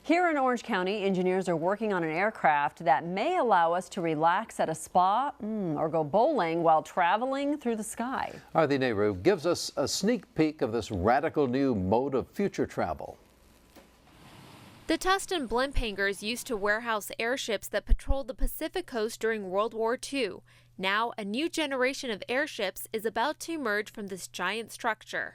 Here in Orange County, engineers are working on an aircraft that may allow us to relax at a spa or go bowling while traveling through the sky. Arti Nehru gives us a sneak peek of this radical new mode of future travel. The Tustin blimp hangars used to warehouse airships that patrolled the Pacific coast during World War II. Now, a new generation of airships is about to emerge from this giant structure.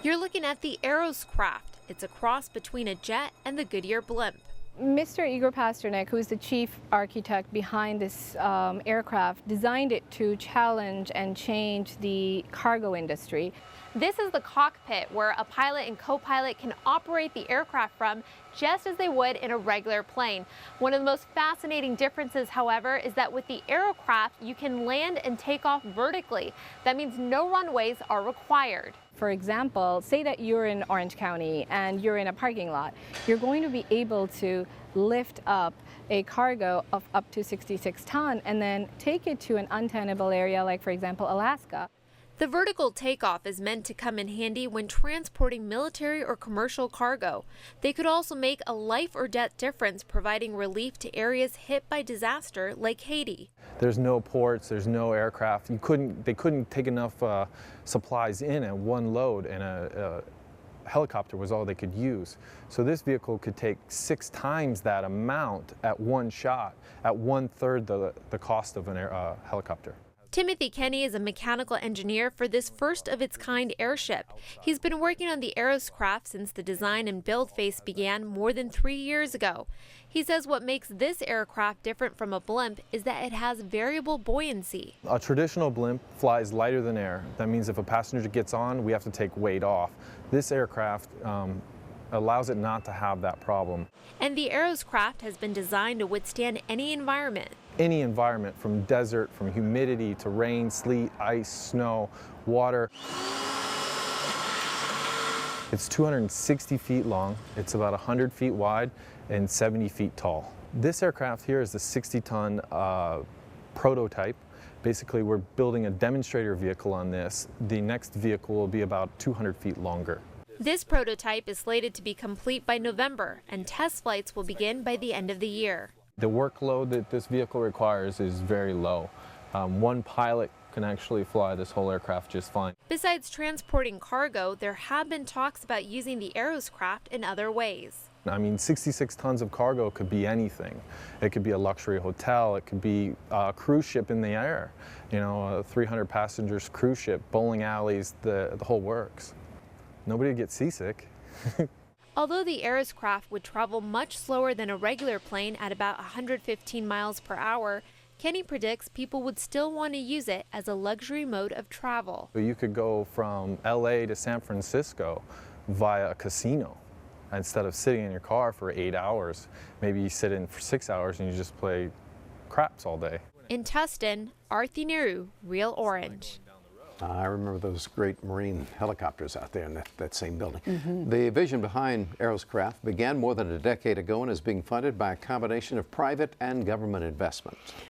You're looking at the Aeroscraft. It's a cross between a jet and the Goodyear blimp. Mr. Igor Pasternak, who is the chief architect behind this aircraft, designed it to challenge and change the cargo industry. This is the cockpit where a pilot and co-pilot can operate the aircraft from just as they would in a regular plane. One of the most fascinating differences, however, is that with the Aerocraft, you can land and take off vertically. That means no runways are required. For example, say that you're in Orange County and you're in a parking lot. You're going to be able to lift up a cargo of up to 66 tons and then take it to an untenable area like, for example, Alaska. The vertical takeoff is meant to come in handy when transporting military or commercial cargo. They could also make a life or death difference, providing relief to areas hit by disaster like Haiti. There's no ports, there's no aircraft. They couldn't take enough supplies in at one load, and a helicopter was all they could use. So this vehicle could take 6 times that amount at one shot, at 1/3 the cost of a helicopter. Timothy Kenny is a mechanical engineer for this first-of-its-kind airship. He's been working on the Aeroscraft since the design and build phase began more than 3 years ago. He says what makes this aircraft different from a blimp is that it has variable buoyancy. A traditional blimp flies lighter than air. That means if a passenger gets on, we have to take weight off. This aircraft allows it not to have that problem. And the Aeroscraft has been designed to withstand any environment. Any environment, from desert, from humidity to rain, sleet, ice, snow, water. It's 260 feet long, it's about 100 feet wide, and 70 feet tall. This aircraft here is the 60-ton prototype. Basically, we're building a demonstrator vehicle on this. The next vehicle will be about 200 feet longer. This prototype is slated to be complete by November, and test flights will begin by the end of the year. The workload that this vehicle requires is very low. One pilot can actually fly this whole aircraft just fine. Besides transporting cargo, there have been talks about using the Aeroscraft in other ways. I mean, 66 tons of cargo could be anything. It could be a luxury hotel, it could be a cruise ship in the air, you know, a 300 passengers cruise ship, bowling alleys, the whole works. Nobody would get seasick. Although the Aeroscraft would travel much slower than a regular plane at about 115 miles per hour, Kenny predicts people would still want to use it as a luxury mode of travel. You could go from LA to San Francisco via a casino. Instead of sitting in your car for 8 hours, maybe you sit in for 6 hours and you just play craps all day. In Tustin, Arti Nehru, Real Orange. I remember those great Marine helicopters out there in that same building. The vision behind Aeroscraft began more than a decade ago and is being funded by a combination of private and government investment.